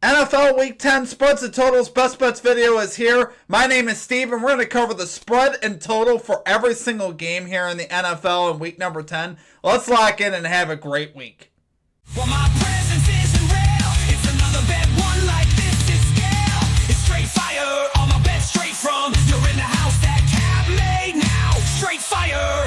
NFL Week 10 Spreads and Totals Best Bets video is here. My name is Steve, and we're going to cover the spread and total for every single game here in the NFL in week number 10. Let's lock in and have a great week. Well, my presence isn't real. It's another bad one like this is scale. It's straight fire, all my bets straight from. You're in the house that Cap made now. Straight fire.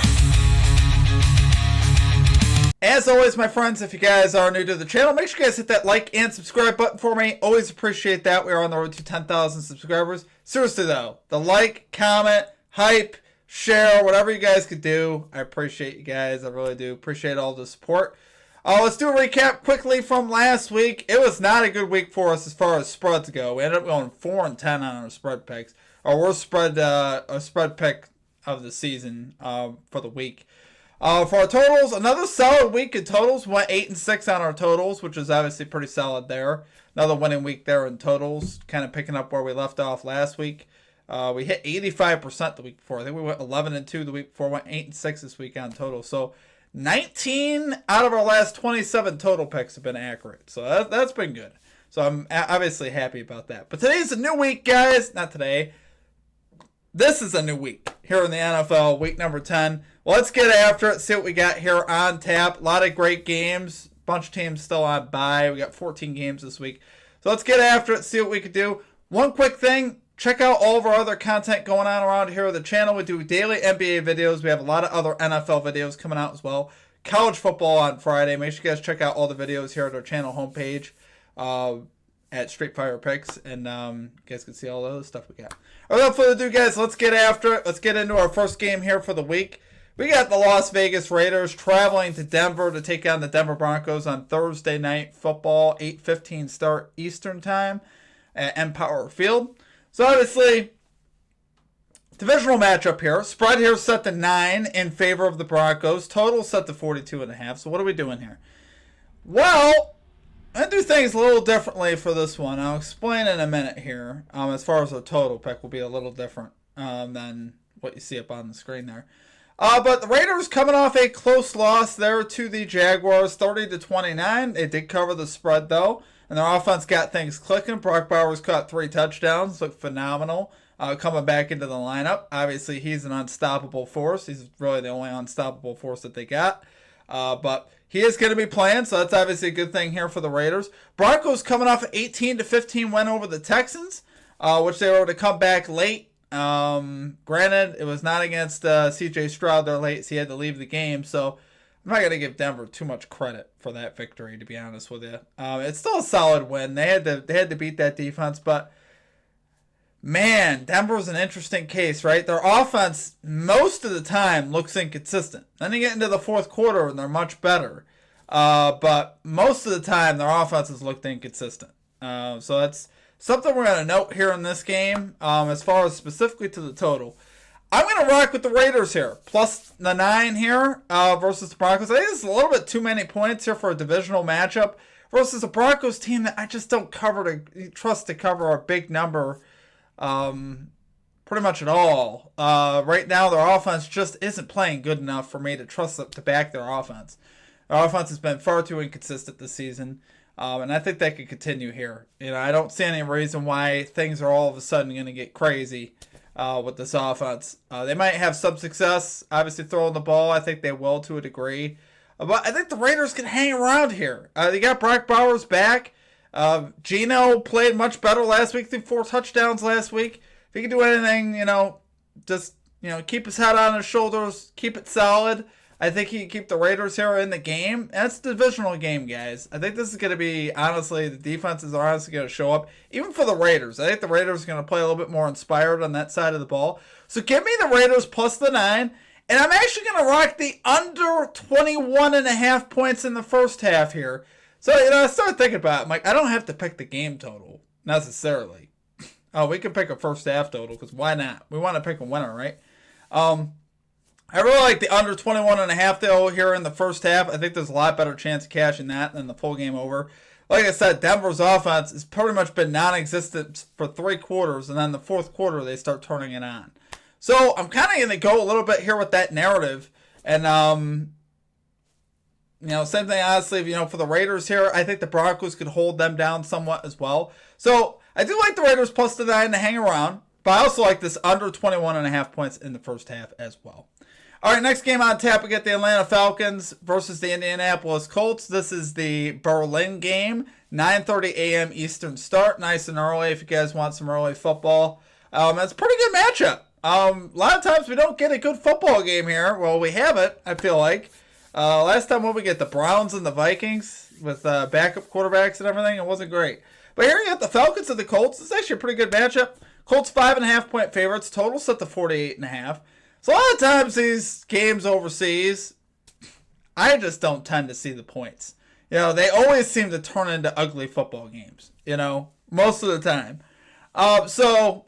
As always, my friends, if you guys are new to the channel, make sure you guys hit that like and subscribe button for me. Always appreciate that. We are on the road to 10,000 subscribers. Seriously, though, the like, comment, hype, share, whatever you guys could do, I appreciate you guys. I really do appreciate all the support. Let's do a recap quickly from last week. It was not a good week for us as far as spreads go. We ended up going 4-10 on our spread picks. Our worst spread pick of the season for the week. For our totals, another solid week in totals. Went 8-6 on our totals, which is obviously pretty solid there. Another winning week there in totals, kind of picking up where we left off last week. We hit 85% the week before. I think we went 11-2 the week before. Went 8-6 this week on total. So 19 out of our last 27 total picks have been accurate. So that's been good. So I'm obviously happy about that. But today's a new week, guys. Not today. This is a new week here in the NFL, week number 10. Well, let's get after it, see what we got here on tap. A lot of great games. Bunch of teams still on bye. We got 14 games this week. So let's get after it, see what we can do. One quick thing, check out all of our other content going on around here on the channel. We do daily NBA videos. We have a lot of other NFL videos coming out as well. College football on Friday. Make sure you guys check out all the videos here at our channel homepage at Street Fire Picks. And you guys can see all the other stuff we got. All right, without further ado, guys, let's get after it. Let's get into our first game here for the week. We got the Las Vegas Raiders traveling to Denver to take on the Denver Broncos on Thursday Night Football, 8:15 start Eastern Time at Empower Field. So obviously, divisional matchup here. Spread here set to 9 in favor of the Broncos. Total set to 42.5. So what are we doing here? Well, I do things a little differently for this one. I'll explain in a minute here. As far as our total pick will be a little different than what you see up on the screen there. But the Raiders coming off a close loss there to the Jaguars, 30-29. They did cover the spread, though, and their offense got things clicking. Brock Bowers caught 3 touchdowns, looked phenomenal coming back into the lineup. Obviously, he's an unstoppable force. He's really the only unstoppable force that they got. But he is going to be playing, so that's obviously a good thing here for the Raiders. Broncos coming off an 18-15 win over the Texans, which they were able to come back late. Granted, it was not against C.J. Stroud there late, so he had to leave the game. So I'm not going to give Denver too much credit for that victory, to be honest with you. It's still a solid win. They had to beat that defense, but man, Denver's an interesting case, right? Their offense most of the time looks inconsistent. Then you get into the fourth quarter and they're much better. But most of the time their offense has looked inconsistent. So that's something we're going to note here in this game, as far as specifically to the total. I'm going to rock with the Raiders here, plus the 9 here versus the Broncos. I think this is a little bit too many points here for a divisional matchup versus a Broncos team that I just don't trust to cover a big number pretty much at all. Right now, their offense just isn't playing good enough for me to trust them to back their offense. Their offense has been far too inconsistent this season. And I think that could continue here. I don't see any reason why things are all of a sudden going to get crazy with this offense. They might have some success, obviously throwing the ball. I think they will to a degree. But I think the Raiders can hang around here. They got Brock Bowers back. Geno played much better last week. Threw 4 touchdowns last week. If he can do anything, just keep his head on his shoulders, keep it solid. I think he can keep the Raiders here in the game. And it's a divisional game, guys. I think this is going to be, honestly, the defenses are honestly going to show up. Even for the Raiders. I think the Raiders are going to play a little bit more inspired on that side of the ball. So give me the Raiders plus the 9. And I'm actually going to rock the under 21.5 points in the first half here. So, I started thinking about it. I'm like, I don't have to pick the game total, necessarily. We can pick a first half total, because why not? We want to pick a winner, right? I really like the under 21.5 though here in the first half. I think there's a lot better chance of cashing that than the full game over. Like I said, Denver's offense has pretty much been non-existent for 3 quarters, and then the fourth quarter they start turning it on. So I'm kind of going to go a little bit here with that narrative, and Same thing, honestly, for the Raiders here. I think the Broncos could hold them down somewhat as well. So I do like the Raiders plus the 9 to hang around, but I also like this under 21.5 points in the first half as well. All right, next game on tap, we get the Atlanta Falcons versus the Indianapolis Colts. This is the Berlin game, 9:30 a.m. Eastern start, nice and early if you guys want some early football. It's a pretty good matchup. A lot of times we don't get a good football game here. Well, we have it, I feel like. Last time when we get the Browns and the Vikings with backup quarterbacks and everything, it wasn't great. But here you got the Falcons and the Colts. It's actually a pretty good matchup. Colts 5.5 point favorites. Total set to 48.5. So a lot of times these games overseas, I just don't tend to see the points. They always seem to turn into ugly football games, most of the time. So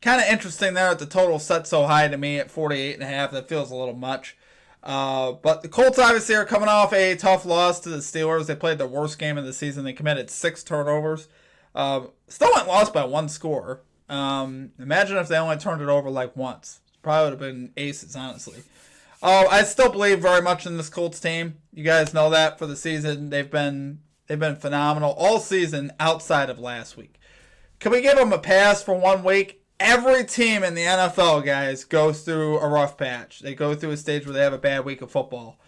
kind of interesting there that the total set so high to me at 48.5. That feels a little much. But the Colts obviously are coming off a tough loss to the Steelers. They played their worst game of the season. They committed 6 turnovers. Still went lost by 1 score. Imagine if they only turned it over like once. Probably would have been aces, honestly. I still believe very much in this Colts team. You guys know that for the season. They've been phenomenal all season outside of last week. Can we give them a pass for 1 week? Every team in the NFL, guys, goes through a rough patch. They go through a stage where they have a bad week of football.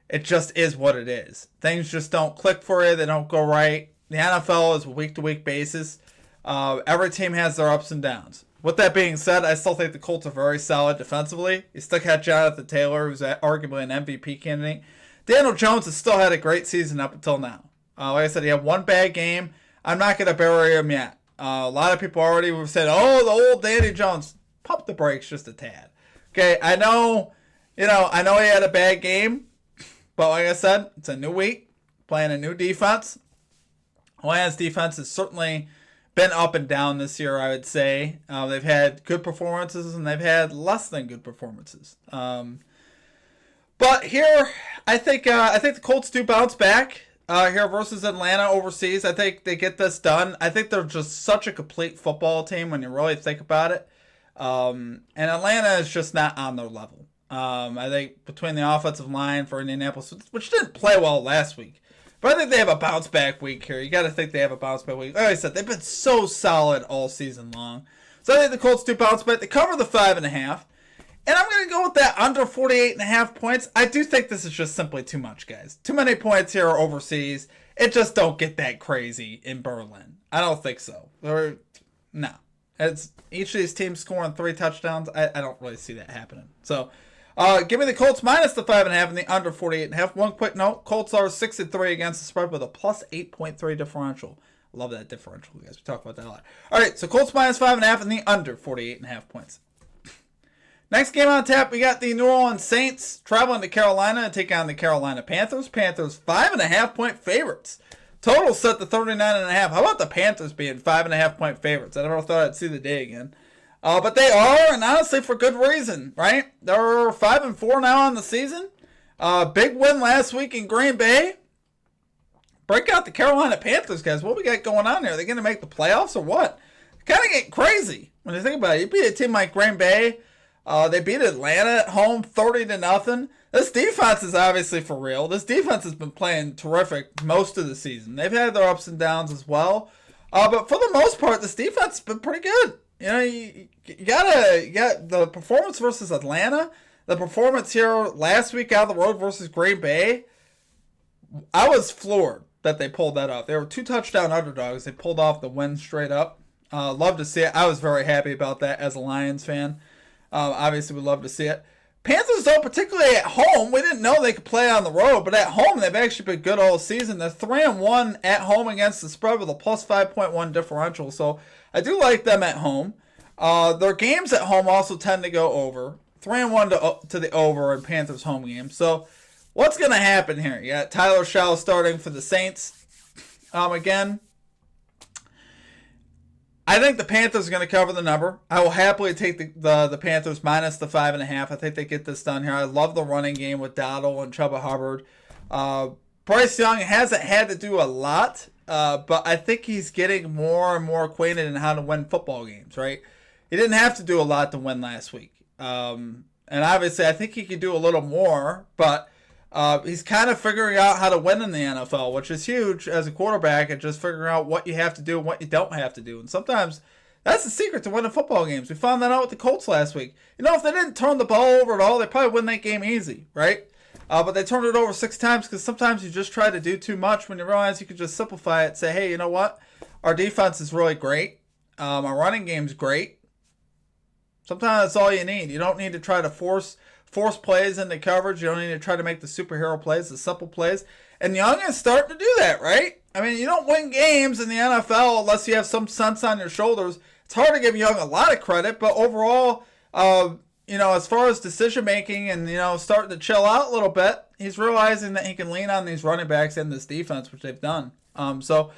It just is what it is. Things just don't click for you. They don't go right. The NFL is a week-to-week basis. Every team has their ups and downs. With that being said, I still think the Colts are very solid defensively. You still got Jonathan Taylor, who's arguably an MVP candidate. Daniel Jones has still had a great season up until now. Like I said, he had 1 bad game. I'm not going to bury him yet. A lot of people already have said, "Oh, the old Danny Jones." Pump the brakes just a tad. Okay, I know he had a bad game, but like I said, it's a new week, playing a new defense. Atlanta's defense has certainly been up and down this year, I would say. They've had good performances and they've had less than good performances. But here, I think the Colts do bounce back. Here versus Atlanta overseas. I think they get this done. I think they're just such a complete football team when you really think about it. And Atlanta is just not on their level. I think between the offensive line for Indianapolis, which didn't play well last week, but I think they have a bounce back week here. You got to think they have a bounce back week. Like I said, they've been so solid all season long. So I think the Colts do bounce back. They cover the 5.5. And I'm going to go with that under 48.5 points. I do think this is just simply too much, guys. Too many points here overseas. It just don't get that crazy in Berlin. I don't think so. No. It's each of these teams scoring 3 touchdowns. I don't really see that happening. So, give me the Colts minus the 5.5 and the under 48.5. One quick note. Colts are 6-3 against the spread with a plus 8.3 differential. Love that differential, guys. We talk about that a lot. All right, so Colts minus 5.5 and the under 48.5 points. Next game on tap, we got the New Orleans Saints traveling to Carolina to take on the Carolina Panthers. Panthers 5.5 point favorites. Total set to 39.5. How about the Panthers being 5.5 point favorites? I never thought I'd see the day again. But they are, and honestly for good reason, right? They're 5-4 now on the season. Big win last week in Green Bay. Break out the Carolina Panthers, guys. What we got going on here? Are they going to make the playoffs or what? Kind of get crazy when you think about it. You beat a team like Green Bay. They beat Atlanta at home 30-0. This defense is obviously for real. This defense has been playing terrific most of the season. They've had their ups and downs as well. But for the most part, this defense has been pretty good. You got the performance versus Atlanta. The performance here last week out of the road versus Green Bay. I was floored that they pulled that off. They were 2 touchdown underdogs. They pulled off the win straight up. Love to see it. I was very happy about that as a Lions fan. Obviously, we'd love to see it. Panthers, though, particularly at home, we didn't know they could play on the road, but at home, they've actually been good all season. They're 3-1 at home against the spread with a plus 5.1 differential, so I do like them at home. Their games at home also tend to go over. 3-1 to the over in Panthers' home games. So, what's going to happen here? You got Tyler Shaw starting for the Saints again. I think the Panthers are going to cover the number. I will happily take the Panthers minus the 5.5. I think they get this done here. I love the running game with Dowdle and Chuba Hubbard. Bryce Young hasn't had to do a lot, but I think he's getting more and more acquainted in how to win football games, right? He didn't have to do a lot to win last week. And obviously, I think he could do a little more, but He's kind of figuring out how to win in the NFL, which is huge as a quarterback, and just figuring out what you have to do and what you don't have to do. And sometimes that's the secret to winning football games. We found that out with the Colts last week. If they didn't turn the ball over at all, they probably win that game easy, right? But they turned it over 6 times because sometimes you just try to do too much when you realize you can just simplify it. Say, hey, you know what? Our defense is really great. Our running game's great. Sometimes that's all you need. You don't need to try to force plays into coverage. You don't need to try to make the superhero plays, the simple plays. And Young is starting to do that, right? I mean, you don't win games in the NFL unless you have some sense on your shoulders. It's hard to give Young a lot of credit, but overall, as far as decision making and, starting to chill out a little bit, he's realizing that he can lean on these running backs and this defense, which they've done. So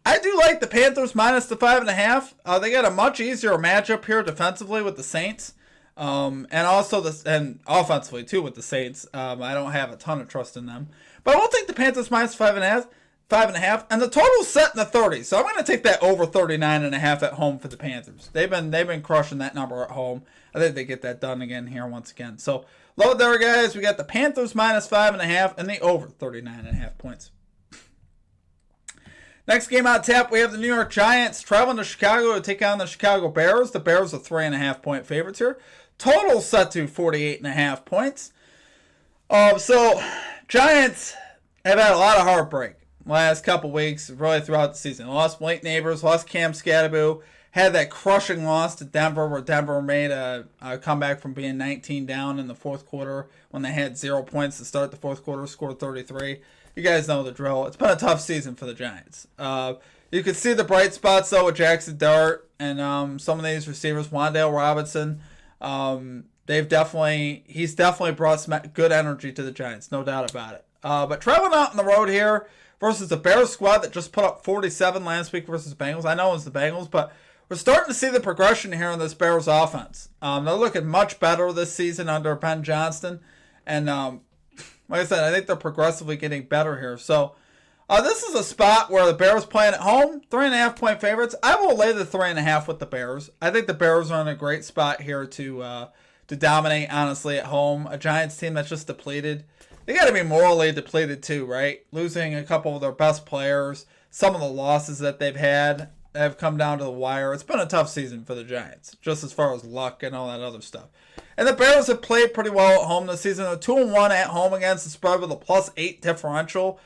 I do like the Panthers minus the 5.5. They got a much easier matchup here defensively with the Saints. And offensively too with the Saints. I don't have a ton of trust in them, but I will take the Panthers minus 5.5, and the total's set in the 30s. So I'm going to take that over 39.5 at home for the Panthers. They've been crushing that number at home. I think they get that done again here once again. So love it there, guys. We got the Panthers minus 5.5 and the over 39.5 points. Next game on tap, we have the New York Giants traveling to Chicago to take on the Chicago Bears. The Bears are 3.5 point favorites here. Total set to 48.5 points. So Giants have had a lot of heartbreak last couple weeks, really throughout the season. Lost Blake Neighbors, lost Cam Scatterbo, had that crushing loss to Denver where Denver made a comeback from being 19 down in the fourth quarter when they had 0 points to start the fourth quarter, scored 33. You guys know the drill. It's been a tough season for the Giants. You can see the bright spots, though, with Jackson Dart and some of these receivers. Wan'Dale Robinson. He's definitely brought some good energy to the Giants, no doubt about it. But traveling out on the road here versus the Bears squad that just put up 47 last week versus the Bengals. I know it's the Bengals, but we're starting to see the progression here in this Bears offense. They're looking much better this season under Ben Johnston. And like I said, I think they're progressively getting better here. So this is a spot where the Bears playing at home, 3.5 point favorites. I will lay the 3.5 with the Bears. I think the Bears are in a great spot here to dominate, honestly, at home. A Giants team that's just depleted. They got to be morally depleted too, right? Losing a couple of their best players, some of the losses that they've had have come down to the wire. It's been a tough season for the Giants, just as far as luck and all that other stuff. And the Bears have played pretty well at home this season. They're 2-1 at home against the spread with a +8 differential.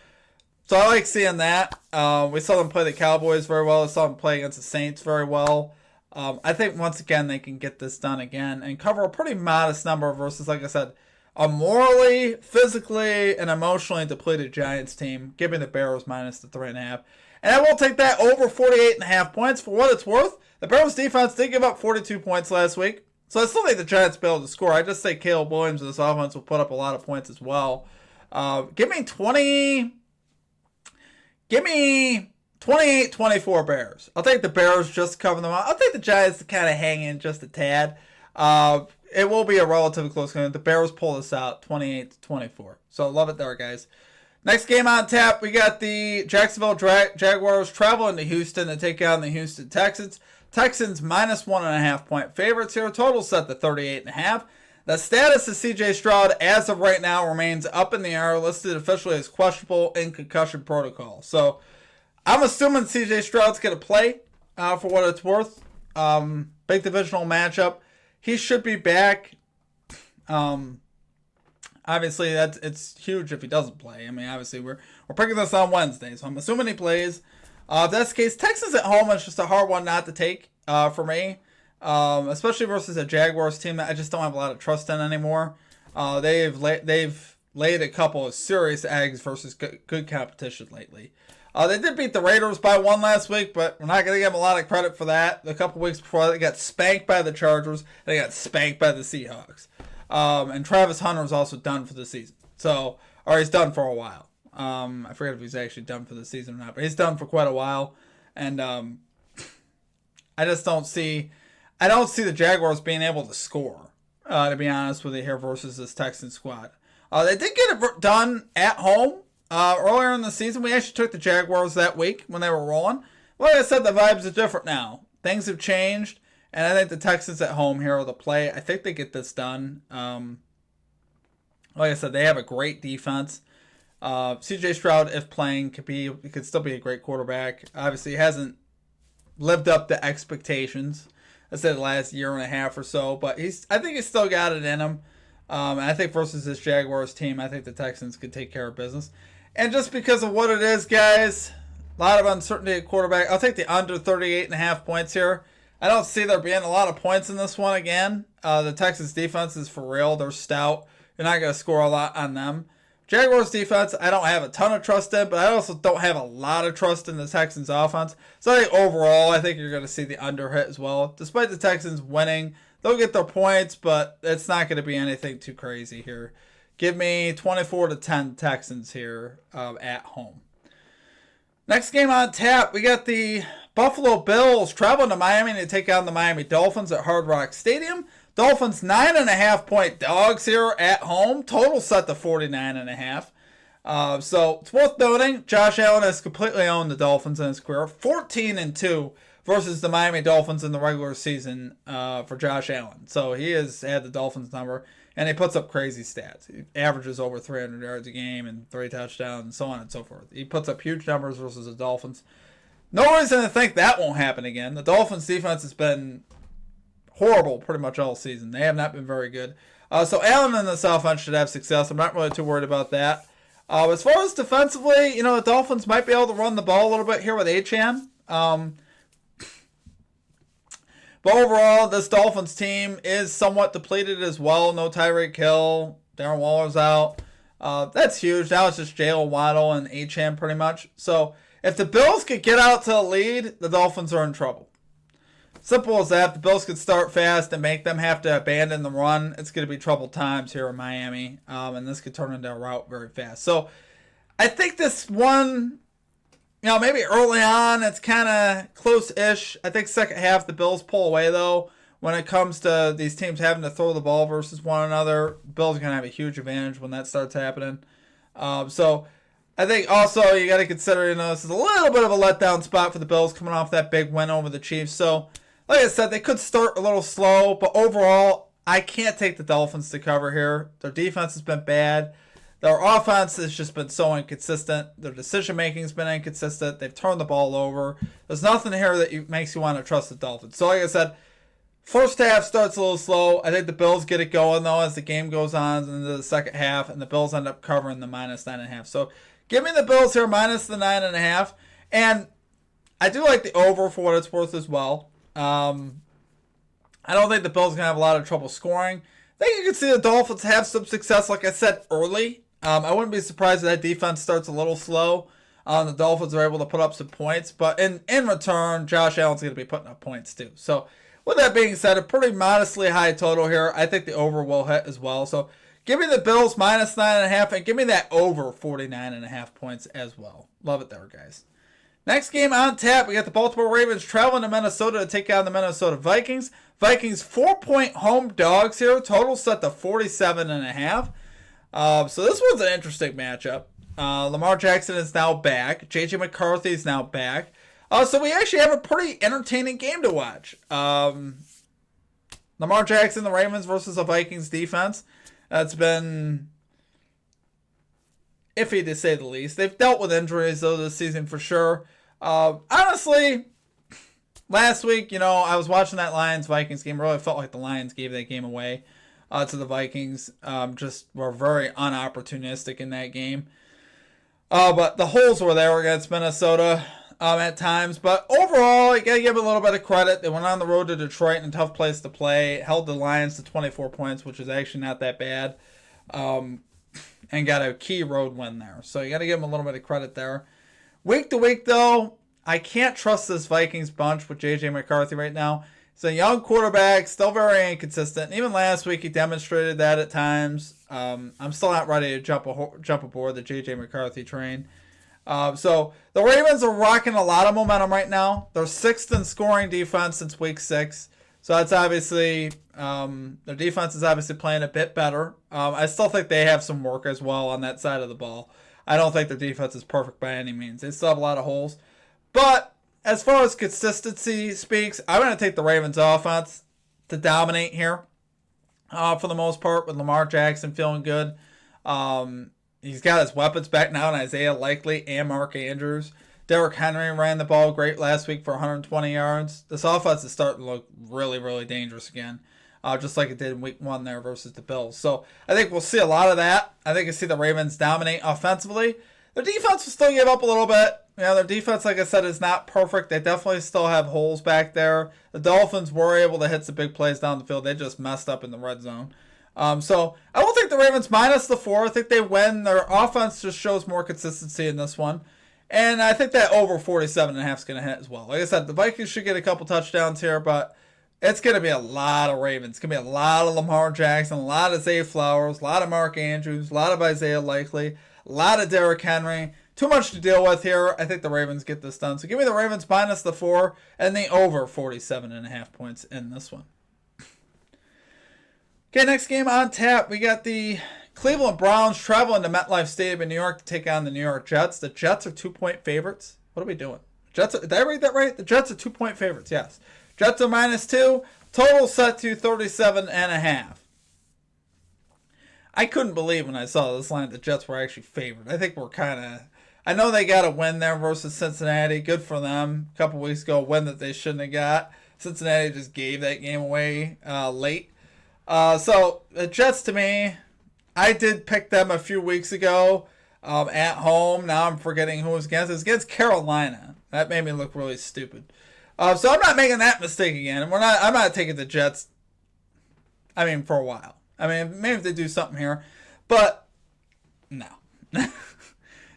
So I like seeing that. We saw them play the Cowboys very well. We saw them play against the Saints very well. I think once again they can get this done again and cover a pretty modest number versus, like I said, a morally, physically, and emotionally depleted Giants team, giving the Bears minus the 3.5. And I will take that over 48.5 points. For what it's worth, the Bears defense did give up 42 points last week. So I still think the Giants will be able to score. I just say Caleb Williams and this offense will put up a lot of points as well. Give me 28-24 Bears. I'll take the Bears just to cover them out. I'll take the Giants to kind of hang in just a tad. It will be a relatively close game. The Bears pull this out 28-24. So love it there, guys. Next game on tap, we got the Jacksonville Jaguars traveling to Houston to take on the Houston Texans. Texans minus 1.5 point favorites here. Total set to 38.5. The status of CJ Stroud as of right now remains up in the air, listed officially as questionable in concussion protocol. So I'm assuming CJ Stroud's going to play for what it's worth. Big divisional matchup. He should be back. Obviously, it's huge if he doesn't play. I mean, obviously, we're picking this on Wednesday, so I'm assuming he plays. If that's the case, Texas at home is just a hard one not to take for me, especially versus a Jaguars team that I just don't have a lot of trust in anymore. They've laid a couple of serious eggs versus good competition lately. They did beat the Raiders by 1 last week, but we're not going to give them a lot of credit for that. A couple weeks before, they got spanked by the Chargers. They got spanked by the Seahawks. And Travis Hunter is also done for the season. Or he's done for a while. I forget if he's actually done for the season or not, but he's done for quite a while. And I just don't see the Jaguars being able to score, to be honest with you here, versus this Texans squad. They did get it done at home earlier in the season. We actually took the Jaguars that week when they were rolling. Like I said, the vibes are different now. Things have changed. And I think the Texans at home here are the play. I think they get this done. Like I said, they have a great defense. CJ Stroud, if playing, could still be a great quarterback. Obviously, he hasn't lived up to expectations, I said, the last year and a half or so, but I think he's still got it in him. And I think versus this Jaguars team, I think the Texans could take care of business. And just because of what it is, guys, a lot of uncertainty at quarterback. I'll take the under 38.5 points here. I don't see there being a lot of points in this one again. The Texans defense is for real. They're stout. You're not going to score a lot on them. Jaguars defense, I don't have a ton of trust in, but I also don't have a lot of trust in the Texans offense. So I think overall, I think you're going to see the under hit as well. Despite the Texans winning, they'll get their points, but it's not going to be anything too crazy here. Give me 24-10 Texans here at home. Next game on tap, we got the Buffalo Bills traveling to Miami to take on the Miami Dolphins at Hard Rock Stadium. Dolphins 9.5-point dogs here at home. Total set to 49.5. So it's worth noting, Josh Allen has completely owned the Dolphins in his career. 14-2 versus the Miami Dolphins in the regular season for Josh Allen. So he has had the Dolphins number, and he puts up crazy stats. He averages over 300 yards a game and 3 touchdowns and so on and so forth. He puts up huge numbers versus the Dolphins. No reason to think that won't happen again. The Dolphins defense has been horrible pretty much all season. They have not been very good. So Allen and this offense should have success. I'm not really too worried about that. As far as defensively, the Dolphins might be able to run the ball a little bit here with Achane. But overall, this Dolphins team is somewhat depleted as well. No Tyreek Hill. Darren Waller's out. That's huge. Now it's just Jalen Waddle and Achane pretty much. So if the Bills could get out to a lead, the Dolphins are in trouble. Simple as that. If the Bills could start fast and make them have to abandon the run, it's going to be troubled times here in Miami. And this could turn into a rout very fast. So I think this one, maybe early on it's kind of close-ish. I think second half the Bills pull away, though. When it comes to these teams having to throw the ball versus one another, Bills are going to have a huge advantage when that starts happening. So I think also you got to consider, this is a little bit of a letdown spot for the Bills coming off that big win over the Chiefs. So like I said, they could start a little slow, but overall, I can't take the Dolphins to cover here. Their defense has been bad. Their offense has just been so inconsistent. Their decision-making has been inconsistent. They've turned the ball over. There's nothing here that makes you want to trust the Dolphins. So like I said, first half starts a little slow. I think the Bills get it going, though, as the game goes on into the second half, and the Bills end up covering the minus 9.5. So give me the Bills here minus the 9.5. And I do like the over for what it's worth as well. I don't think the Bills are going to have a lot of trouble scoring. I think you can see the Dolphins have some success, like I said, early. I wouldn't be surprised if that defense starts a little slow. The Dolphins are able to put up some points. But in return, Josh Allen's going to be putting up points too. So with that being said, a pretty modestly high total here. I think the over will hit as well. So give me the Bills minus 9.5 and give me that over 49.5 points as well. Love it there, guys. Next game on tap, we got the Baltimore Ravens traveling to Minnesota to take on the Minnesota Vikings. Vikings 4-point home dogs here. Total set to 47.5. So this one's an interesting matchup. Lamar Jackson is now back. J.J. McCarthy is now back. So we actually have a pretty entertaining game to watch. Lamar Jackson, the Ravens versus the Vikings defense. That's been iffy to say the least. They've dealt with injuries though this season for sure. Honestly, last week, I was watching that Lions-Vikings game. Really felt like the Lions gave that game away to the Vikings. Just were very unopportunistic in that game. But the holes were there against Minnesota at times. But overall, you got to give them a little bit of credit. They went on the road to Detroit in a tough place to play. Held the Lions to 24 points, which is actually not that bad. And got a key road win there. So you got to give them a little bit of credit there. Week to week, though, I can't trust this Vikings bunch with J.J. McCarthy right now. He's a young quarterback, still very inconsistent. Even last week, he demonstrated that at times. I'm still not ready to jump aboard the J.J. McCarthy train. So the Ravens are rocking a lot of momentum right now. They're 6th in scoring defense since week 6. So that's obviously, their defense is obviously playing a bit better. I still think they have some work as well on that side of the ball. I don't think their defense is perfect by any means. They still have a lot of holes. But as far as consistency speaks, I'm going to take the Ravens offense to dominate here for the most part with Lamar Jackson feeling good. He's got his weapons back now in Isaiah Likely and Mark Andrews. Derrick Henry ran the ball great last week for 120 yards. This offense is starting to look really, really dangerous again, just like it did in week 1 there versus the Bills. So I think we'll see a lot of that. I think you'll see the Ravens dominate offensively. Their defense will still give up a little bit. Their defense, like I said, is not perfect. They definitely still have holes back there. The Dolphins were able to hit some big plays down the field. They just messed up in the red zone. So I will take the Ravens minus the 4. I think they win. Their offense just shows more consistency in this one. And I think that over 47.5 is going to hit as well. Like I said, the Vikings should get a couple touchdowns here, but it's going to be a lot of Ravens. It's going to be a lot of Lamar Jackson, a lot of Zay Flowers, a lot of Mark Andrews, a lot of Isaiah Likely, a lot of Derrick Henry. Too much to deal with here. I think the Ravens get this done. So give me the Ravens minus the 4 and the over 47.5 points in this one. Okay, next game on tap. We got the Cleveland Browns traveling to MetLife Stadium in New York to take on the New York Jets. The Jets are 2-point favorites. What are we doing? Did I read that right? The Jets are 2-point favorites, yes. Jets are minus 2. Total set to 37.5. I couldn't believe when I saw this line the Jets were actually favored. I think we're kind of... I know they got a win there versus Cincinnati. Good for them. A couple weeks ago, a win that they shouldn't have got. Cincinnati just gave that game away late. So the Jets, to me, I did pick them a few weeks ago at home. Now I'm forgetting who it was against. It was against Carolina. That made me look really stupid. So I'm not making that mistake again. And I'm not taking the Jets, for a while. Maybe if they do something here. But, no.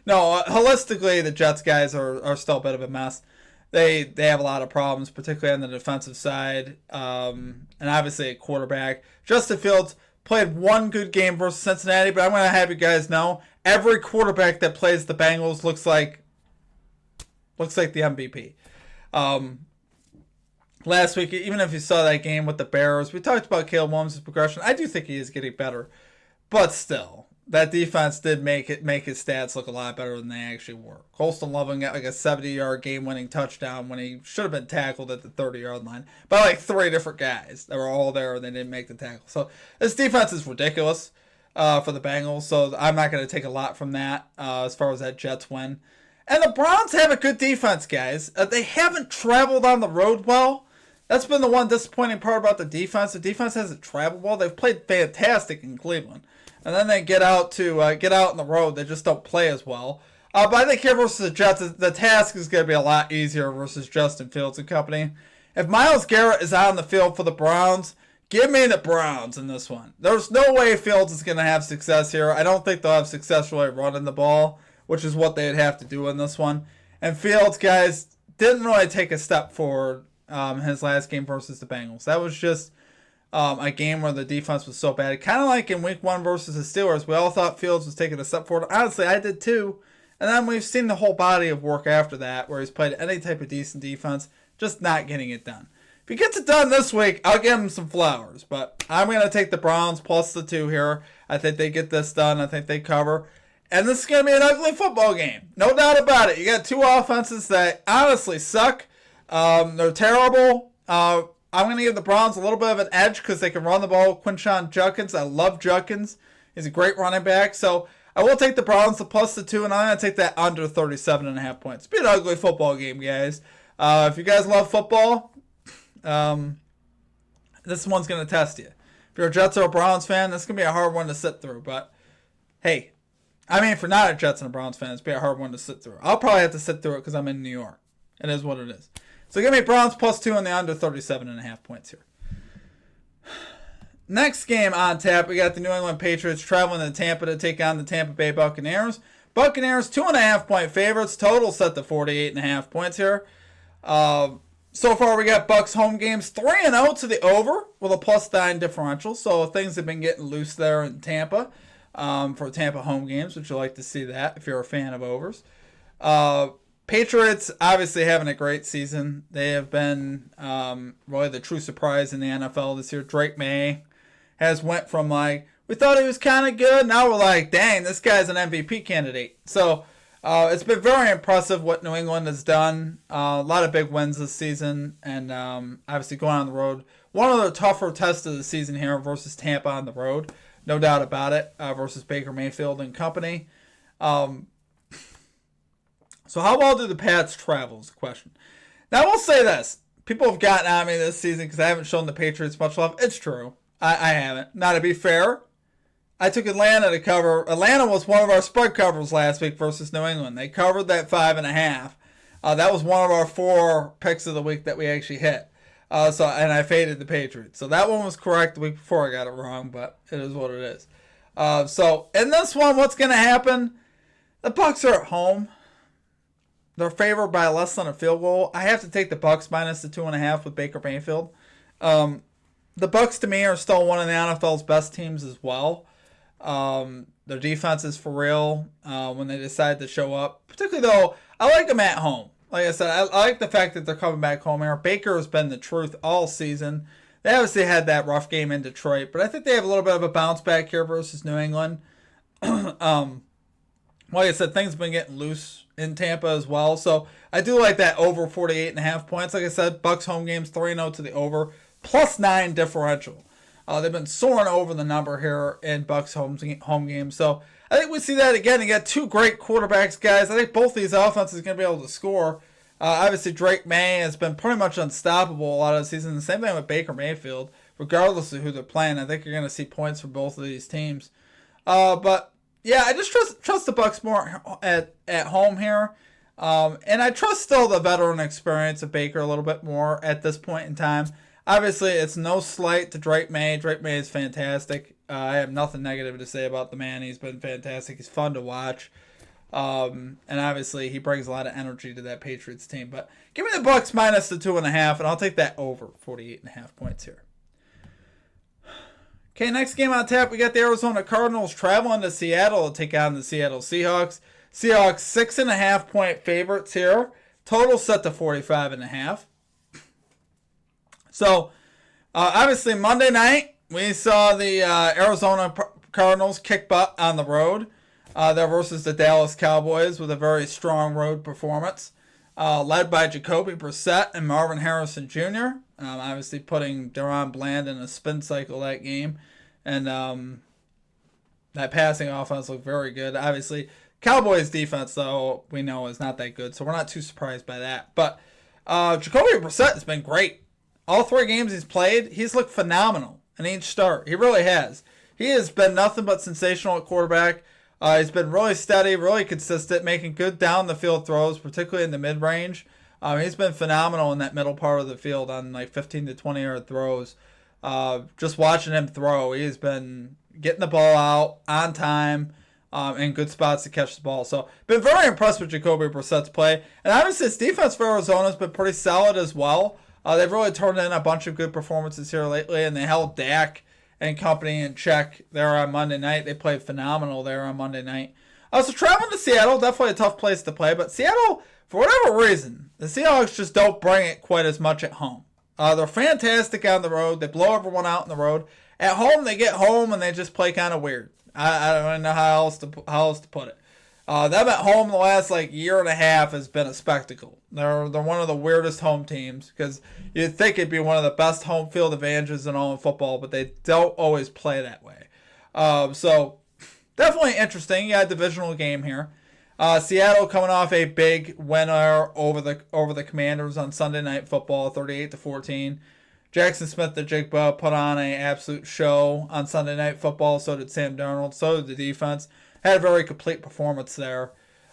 No, holistically, the Jets guys are still a bit of a mess. They have a lot of problems, particularly on the defensive side, and obviously a quarterback. Justin Fields played one good game versus Cincinnati, but I'm going to have you guys know every quarterback that plays the Bengals looks like the MVP. Last week, even if you saw that game with the Bears, we talked about Caleb Williams' progression. I do think he is getting better, but still. That defense did make his stats look a lot better than they actually were. Colston Loving got like a 70-yard game-winning touchdown when he should have been tackled at the 30-yard line by like 3 different guys that were all there and they didn't make the tackle. So this defense is ridiculous for the Bengals, so I'm not going to take a lot from that as far as that Jets win. And the Browns have a good defense, guys. They haven't traveled on the road well. That's been the one disappointing part about the defense. The defense hasn't traveled well. They've played fantastic in Cleveland. And then they get out on the road. They just don't play as well. But I think here versus the Jets, the task is going to be a lot easier versus Justin Fields and company. If Myles Garrett is on the field for the Browns, give me the Browns in this one. There's no way Fields is going to have success here. I don't think they'll have success really running the ball, which is what they'd have to do in this one. And Fields, guys, didn't really take a step forward his last game versus the Bengals. That was just... a game where the defense was so bad. Kind of like in week 1 versus the Steelers. We all thought Fields was taking a step forward. Honestly, I did too. And then we've seen the whole body of work after that where he's played any type of decent defense, just not getting it done. If he gets it done this week, I'll give him some flowers. But I'm going to take the Browns plus the 2 here. I think they get this done. I think they cover. And this is going to be an ugly football game. No doubt about it. You got 2 offenses that honestly suck. They're terrible. I'm going to give the Browns a little bit of an edge because they can run the ball. Quinshon Judkins, I love Judkins. He's a great running back. So I will take the Browns to plus the 2, and I'm going to take that under 37.5 points. It's be an ugly football game, guys. If you guys love football, this one's going to test you. If you're a Jets or a Browns fan, this is going to be a hard one to sit through. But, hey, if you're not a Jets and a Browns fan, it's going to be a hard one to sit through. I'll probably have to sit through it because I'm in New York. It is what it is. So give me Browns plus 2 on the under 37.5 points here. Next game on tap, we got the New England Patriots traveling to Tampa to take on the Tampa Bay Buccaneers. Buccaneers 2.5-point favorites. Total set to 48.5 points here. So far we got Bucs home games 3-0 to the over with a +9 differential. So things have been getting loose there in Tampa for Tampa home games, which you like to see that if you're a fan of overs. Patriots obviously having a great season. They have been really the true surprise in the NFL this year. Drake May has went from we thought he was kind of good. Now we're like, dang, this guy's an MVP candidate. So it's been very impressive what New England has done. A lot of big wins this season. And obviously going on the road. One of the tougher tests of the season here versus Tampa on the road. no doubt about it, versus Baker Mayfield and company. So how well do the Pats travel is the question. Now, I will say this. People have gotten on me this season because I haven't shown the Patriots much love. It's true. I haven't. Now, to be fair, I took Atlanta to cover. Atlanta was one of our spread covers last week versus New England. They covered that 5.5. That was one of our 4 picks of the week that we actually hit. And I faded the Patriots. So that one was correct the week before. I got it wrong, but it is what it is. So in this one, what's going to happen? The Bucs are at home. They're favored by less than a field goal. I have to take the Bucs minus the 2.5 with Baker Mayfield. The Bucs to me are still one of the NFL's best teams as well. Their defense is for real when they decide to show up. Particularly though, I like them at home. Like I said, I like the fact that they're coming back home here. Baker has been the truth all season. They obviously had that rough game in Detroit, but I think they have a little bit of a bounce back here versus New England. Like I said, things have been getting loose in Tampa as well. So I do like that over 48.5 points. Like I said, Bucs home games 3-0 to the over, +9 differential. They've been soaring over the number here in Bucs home games. So I think we see that again. You got 2 great quarterbacks, guys. I think both these offenses are going to be able to score. Obviously, Drake May has been pretty much unstoppable a lot of the season. The same thing with Baker Mayfield. Regardless of who they're playing, I think you're going to see points from both of these teams. But yeah, I just trust the Bucs more at home here. And I trust still the veteran experience of Baker a little bit more at this point in time. Obviously, it's no slight to Drake May. Drake May is fantastic. I have nothing negative to say about the man. He's been fantastic. He's fun to watch. And obviously, he brings a lot of energy to that Patriots team. But give me the Bucs minus the 2.5, and I'll take that over 48.5 points here. Okay, next game on tap, we got the Arizona Cardinals traveling to Seattle to take on the Seattle Seahawks. Seahawks 6.5 point favorites here. Total set to 45.5. So, obviously, Monday night, we saw the Arizona Cardinals kick butt on the road. They're versus the Dallas Cowboys with a very strong road performance. Led by Jacoby Brissett and Marvin Harrison Jr. Obviously putting Deron Bland in a spin cycle that game. And that passing offense looked very good. Obviously, Cowboys defense, though, we know is not that good. So we're not too surprised by that. But Jacoby Brissett has been great. All 3 games he's played, he's looked phenomenal in each start. He really has. He has been nothing but sensational at quarterback. He's been really steady, really consistent, making good down-the-field throws, particularly in the mid-range. He's been phenomenal in that middle part of the field on like 15 to 20-yard throws. Just watching him throw, he's been getting the ball out on time in good spots to catch the ball. So, been very impressed with Jacoby Brissett's play. And obviously, his defense for Arizona has been pretty solid as well. They've really turned in a bunch of good performances here lately, and they held Dak and company in check there on Monday night. They played phenomenal there on Monday night. So traveling to Seattle, definitely a tough place to play. But Seattle, for whatever reason, the Seahawks just don't bring it quite as much at home. They're fantastic on the road. They blow everyone out on the road. At home, they get home and they just play kind of weird. I don't even know how else to put it. Them at home the last year and a half has been a spectacle. They're one of the weirdest home teams because you'd think it'd be one of the best home field advantages in all of football, but they don't always play that way. So definitely interesting. You got a divisional game here. Seattle coming off a big winner over the Commanders on Sunday Night Football, 38-14. Jackson Smith, the Jigba, put on an absolute show on Sunday Night Football. So did Sam Darnold. So did the defense. Had a very complete performance there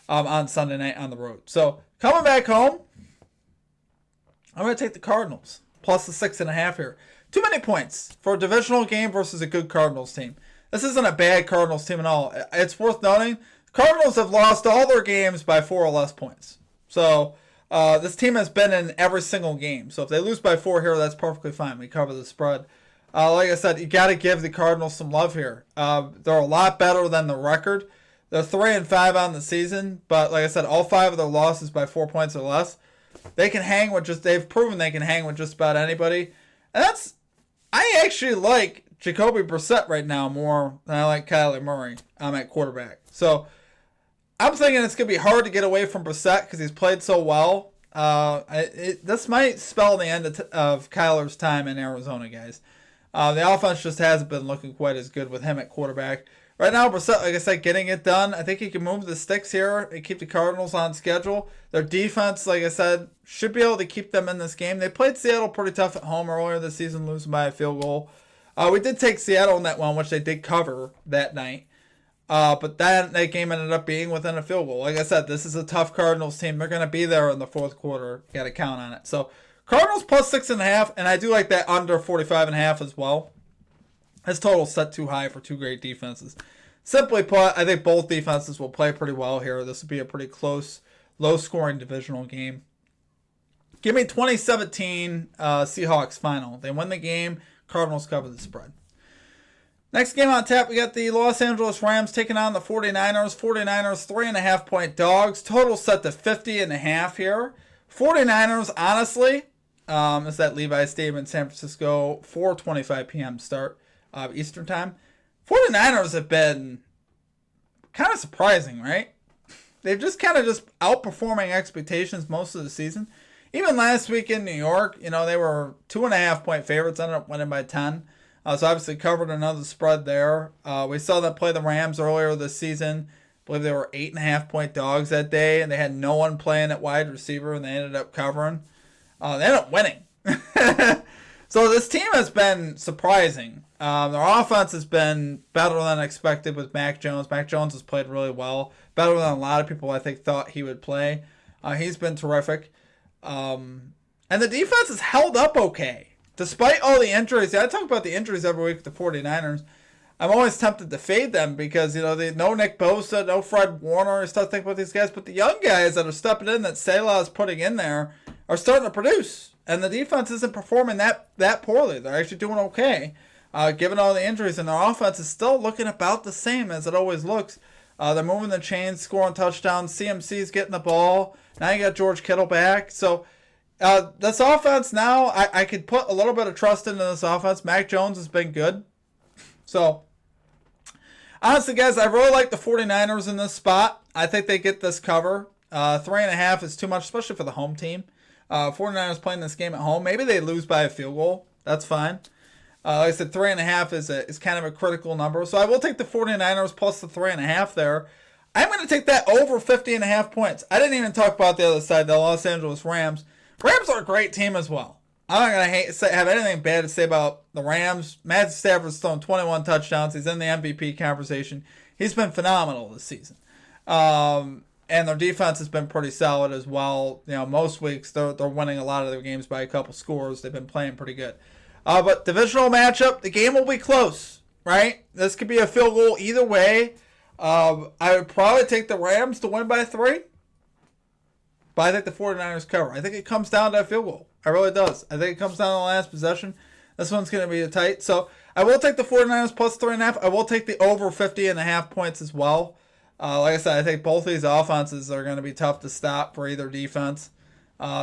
on Sunday night on the road. So coming back home, I'm going to take the Cardinals plus the 6.5 here. Too many points for a divisional game versus a good Cardinals team. This isn't a bad Cardinals team at all. It's worth noting, Cardinals have lost all their games by 4 or less points. So this team has been in every single game. So if they lose by 4 here, that's perfectly fine. We cover the spread. Like I said, you got to give the Cardinals some love here. They're a lot better than the record. They're 3-5 on the season, but like I said, all 5 of their losses by 4 points or less. They've proven they can hang with just about anybody. And I actually like Jacoby Brissett right now more than I like Kyler Murray at quarterback. So I'm thinking it's going to be hard to get away from Brissett because he's played so well. This might spell the end of Kyler's time in Arizona, guys. The offense just hasn't been looking quite as good with him at quarterback. Right now, Brissett, like I said, getting it done. I think he can move the sticks here and keep the Cardinals on schedule. Their defense, like I said, should be able to keep them in this game. They played Seattle pretty tough at home earlier this season, losing by a field goal. We did take Seattle in that one, which they did cover that night. But that game ended up being within a field goal. Like I said, this is a tough Cardinals team. They're going to be there in the fourth quarter. Got to count on it. So Cardinals plus 6.5, and I do like that under 45.5 as well. His total set too high for two great defenses. Simply put, I think both defenses will play pretty well here. This will be a pretty close, low-scoring divisional game. Give me 2017 Seahawks final. They win the game. Cardinals cover the spread. Next game on tap, we got the Los Angeles Rams taking on the 49ers. 49ers, 3.5-point dogs. Total set to 50.5 here. 49ers, honestly, is that Levi Stadium in San Francisco, 4:25 p.m. start Eastern time. 49ers have been kind of surprising, right? They've just kind of outperforming expectations most of the season. Even last week in New York, they were 2.5-point favorites, ended up winning by 10. So obviously covered another spread there. We saw them play the Rams earlier this season. I believe they were 8.5-point dogs that day, and they had no one playing at wide receiver, and they ended up covering. They ended up winning. So this team has been surprising. Their offense has been better than expected with Mac Jones. Mac Jones has played really well. Better than a lot of people, I think, thought he would play. He's been terrific. And the defense has held up okay. Despite all the injuries. I talk about the injuries every week with the 49ers. I'm always tempted to fade them because, they no Nick Bosa, no Fred Warner. I start thinking about these guys. But the young guys that are stepping in that Salah is putting in there are starting to produce. And the defense isn't performing that poorly. They're actually doing okay. Given all the injuries, and their offense is still looking about the same as it always looks. They're moving the chains, scoring touchdowns. CMC's getting the ball. Now you got George Kittle back. So this offense now, I could put a little bit of trust into this offense. Mac Jones has been good. So, honestly, guys, I really like the 49ers in this spot. I think they get this cover. 3.5 is too much, especially for the home team. 49ers playing this game at home. Maybe they lose by a field goal. That's fine. Like I said, 3.5 is kind of a critical number. So I will take the 49ers plus the 3.5 there. I'm going to take that over 50.5 points. I didn't even talk about the other side, the Los Angeles Rams. Rams are a great team as well. I'm not going to have anything bad to say about the Rams. Matthew Stafford's thrown 21 touchdowns. He's in the MVP conversation. He's been phenomenal this season. And their defense has been pretty solid as well. Most weeks they're winning a lot of their games by a couple scores. They've been playing pretty good. But divisional matchup, the game will be close, right? This could be a field goal either way. I would probably take the Rams to win by 3. But I think the 49ers cover. I think it comes down to a field goal. I really does. I think it comes down to the last possession. This one's going to be tight. So I will take the 49ers plus 3.5. I will take the over 50.5 points as well. Like I said, I think both these offenses are going to be tough to stop for either defense.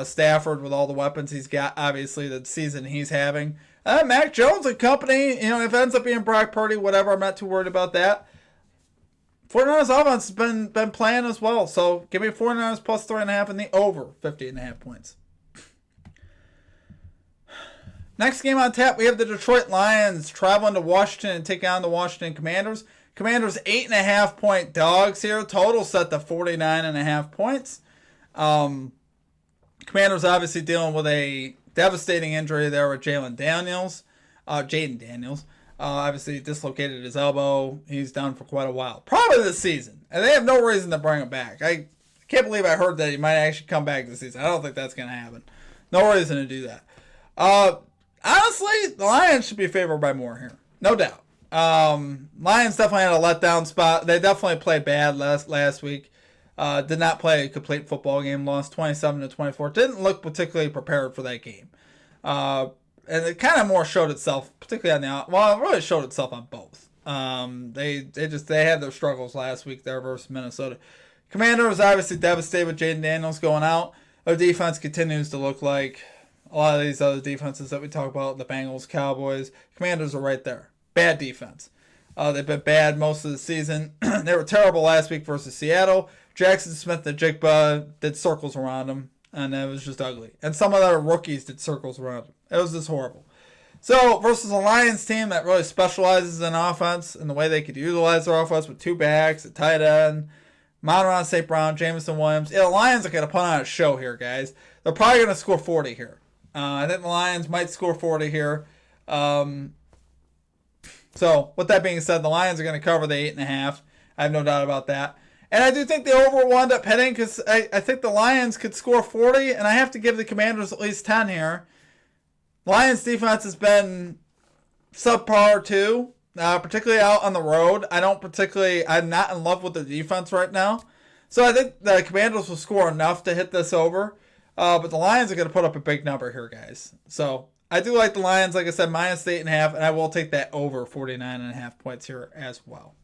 Stafford, with all the weapons he's got, obviously, the season he's having. Mac Jones and company, if it ends up being Brock Purdy, whatever, I'm not too worried about that. 49ers offense has been playing as well. So give me 49ers plus 3.5 and the over 50.5 points. Next game on tap, we have the Detroit Lions traveling to Washington and taking on the Washington Commanders. Commanders 8.5-point dogs here. Total set to 49.5 points. Commanders obviously dealing with a devastating injury there with Jaden Daniels. Obviously dislocated his elbow. He's down for quite a while. Probably this season. And they have no reason to bring him back. I can't believe I heard that he might actually come back this season. I don't think that's going to happen. No reason to do that. Honestly, the Lions should be favored by more here. No doubt. Lions definitely had a letdown spot. They definitely played bad last week. Did not play a complete football game. Lost 27-24. Didn't look particularly prepared for that game. And it kind of more showed itself, particularly on it really showed itself on both. They had their struggles last week there versus Minnesota. Commander was obviously devastated with Jaden Daniels going out. Their defense continues to look like a lot of these other defenses that we talk about, the Bengals, Cowboys. Commanders are right there. Bad defense. They've been bad most of the season. They were terrible last week versus Seattle. Jackson Smith and Jigba did circles around them, and it was just ugly. And some of their rookies did circles around them. It was just horrible. So, versus a Lions team that really specializes in offense and the way they could utilize their offense with two backs, a tight end, Monron, St. Brown, Jameson Williams. Yeah, the Lions are going to put on a show here, guys. They're probably going to score 40 here. I think the Lions might score 40 here. So, with that being said, the Lions are going to cover the 8.5. I have no doubt about that. And I do think the over will end up hitting because I think the Lions could score 40, and I have to give the Commanders at least 10 here. Lions defense has been subpar too, particularly out on the road. I'm not in love with the defense right now. So I think the Commanders will score enough to hit this over. But the Lions are going to put up a big number here, guys. So I do like the Lions, like I said, minus 8.5, and I will take that over 49.5 points here as well.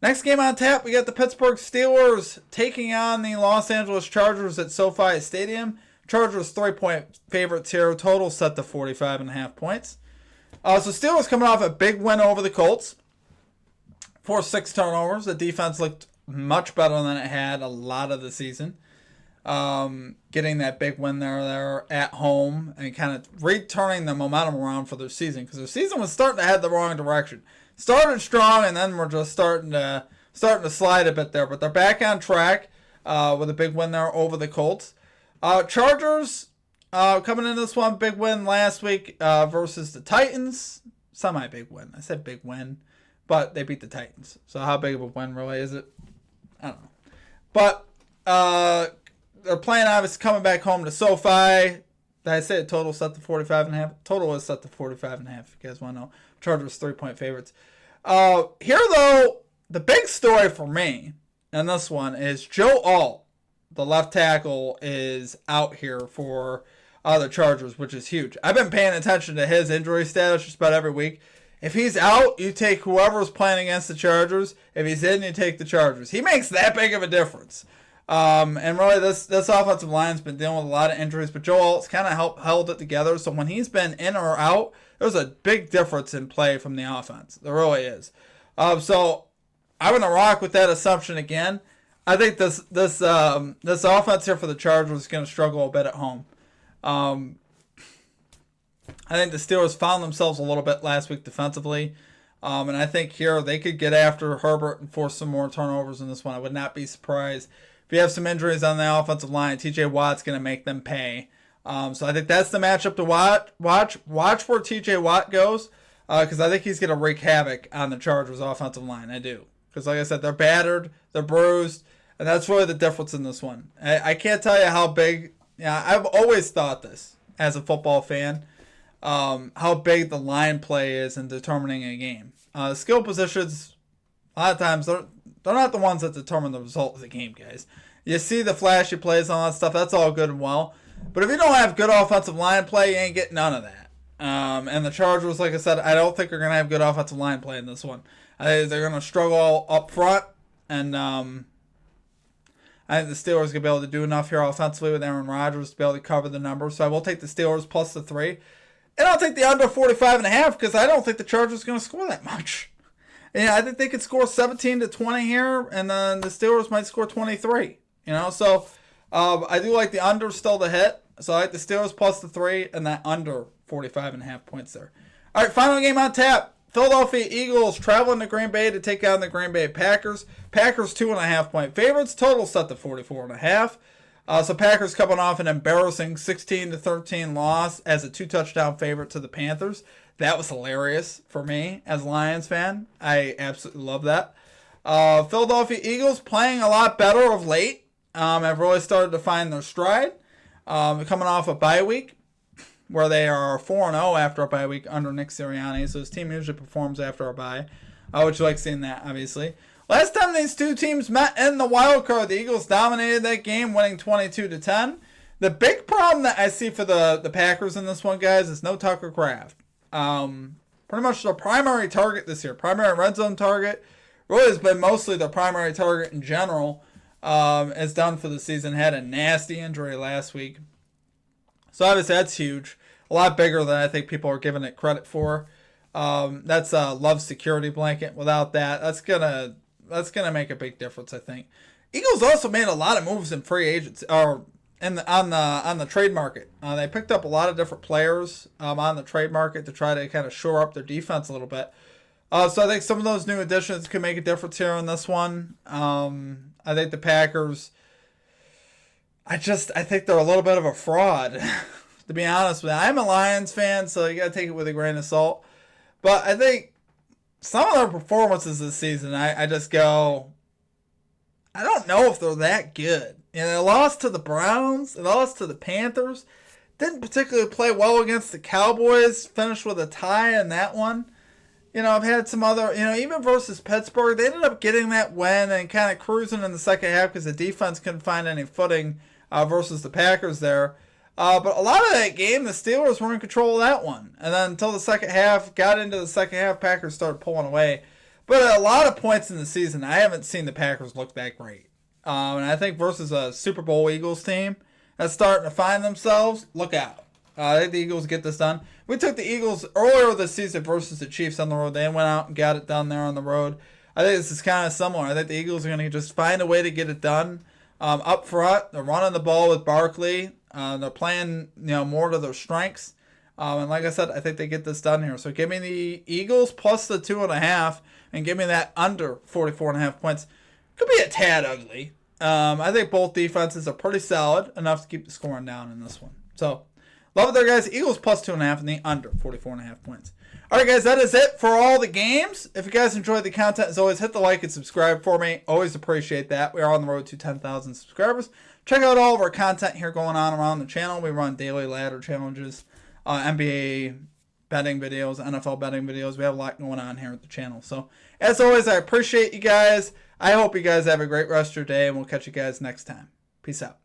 Next game on tap, we got the Pittsburgh Steelers taking on the Los Angeles Chargers at SoFi Stadium. Chargers 3-point favorites here. Total set to 45.5 points. So Steelers coming off a big win over the Colts. 6 turnovers. The defense looked much better than it had a lot of the season. Getting that big win there at home and kind of returning the momentum around for their season. Because their season was starting to head the wrong direction. Started strong and then we're just starting to slide a bit there. But they're back on track with a big win there over the Colts. Chargers coming in this one, big win last week versus the Titans. Semi-big win. I said big win, but they beat the Titans. So how big of a win really is it? I don't know. But they're playing, obviously, coming back home to SoFi. I said total set to 45.5. Total is set to 45.5, if you guys want to know. Chargers 3-point favorites. Here, though, the big story for me in this one is Joe Alt. The left tackle is out here for the Chargers, which is huge. I've been paying attention to his injury status just about every week. If he's out, you take whoever's playing against the Chargers. If he's in, you take the Chargers. He makes that big of a difference. And really, this offensive line's been dealing with a lot of injuries, but Joe Alt's kind of held it together. So when he's been in or out, there's a big difference in play from the offense. There really is. So I'm going to rock with that assumption again. I think this offense here for the Chargers is going to struggle a bit at home. I think the Steelers found themselves a little bit last week defensively. And I think here they could get after Herbert and force some more turnovers in this one. I would not be surprised. If you have some injuries on the offensive line, TJ Watt's going to make them pay. So I think that's the matchup to watch. Watch where TJ Watt goes because I think he's going to wreak havoc on the Chargers offensive line. I do. Because like I said, they're battered, they're bruised, and that's really the difference in this one. I can't tell you how big. Yeah, I've always thought this as a football fan, how big the line play is in determining a game. Skill positions, a lot of times, they're not the ones that determine the result of the game, guys. You see the flashy plays and all that stuff, that's all good and well. But if you don't have good offensive line play, you ain't getting none of that. And the Chargers, like I said, I don't think are going to have good offensive line play in this one. I think they're going to struggle up front, and I think the Steelers are going to be able to do enough here offensively with Aaron Rodgers to be able to cover the numbers. So I will take the Steelers plus the 3. And I'll take the under 45.5 because I don't think the Chargers are going to score that much. Yeah, I think they could score 17 to 20 here, and then the Steelers might score 23. So I do like the under still to hit. So I like the Steelers plus the 3 and that under 45.5 points there. All right, final game on tap. Philadelphia Eagles traveling to Green Bay to take on the Green Bay Packers. Packers 2.5-point favorites. Total set to 44.5. So Packers coming off an embarrassing 16-13 loss as a 2-touchdown favorite to the Panthers. That was hilarious for me as a Lions fan. I absolutely love that. Philadelphia Eagles playing a lot better of late. Have really started to find their stride. Coming off a bye week where they are 4-0 after a bye week under Nick Sirianni. So his team usually performs after a bye. Which you like seeing that, obviously. Last time these two teams met in the wild card, the Eagles dominated that game, winning 22-10. The big problem that I see for the Packers in this one, guys, is no Tucker Kraft. Pretty much their primary target this year, primary red zone target, really has been mostly their primary target in general. Is done for the season. Had a nasty injury last week. So obviously that's huge. A lot bigger than I think people are giving it credit for. That's a love security blanket. Without that, that's gonna make a big difference, I think. Eagles also made a lot of moves in free agency, or on the trade market. They picked up a lot of different players on the trade market to try to kind of shore up their defense a little bit. So I think some of those new additions can make a difference here in this one. I think the Packers, I think they're a little bit of a fraud, to be honest with you. I'm a Lions fan, so you got to take it with a grain of salt. But I think some of their performances this season, I just go, I don't know if they're that good. They lost to the Browns, they lost to the Panthers, didn't particularly play well against the Cowboys, finished with a tie in that one. I've had some other, even versus Pittsburgh, they ended up getting that win and kind of cruising in the second half because the defense couldn't find any footing versus the Packers there. But a lot of that game, the Steelers were in control of that one. And then until the second half, got into the second half, Packers started pulling away. But at a lot of points in the season, I haven't seen the Packers look that great. And I think versus a Super Bowl Eagles team that's starting to find themselves, look out. I think the Eagles get this done. We took the Eagles earlier this season versus the Chiefs on the road. They went out and got it done there on the road. I think this is kind of similar. I think the Eagles are going to just find a way to get it done. Up front, they're running the ball with Barkley. They're playing more to their strengths. And like I said, I think they get this done here. So give me the Eagles plus the 2.5 and give me that under 44.5 points. Could be a tad ugly. I think both defenses are pretty solid enough to keep the scoring down in this one. So love it there, guys. Eagles plus 2.5 and the under 44.5 points. All right, guys, that is it for all the games. If you guys enjoyed the content, as always, hit the like and subscribe for me. Always appreciate that. We are on the road to 10,000 subscribers. Check out all of our content here going on around the channel. We run daily ladder challenges, NBA betting videos, NFL betting videos. We have a lot going on here at the channel. So, as always, I appreciate you guys. I hope you guys have a great rest of your day, and we'll catch you guys next time. Peace out.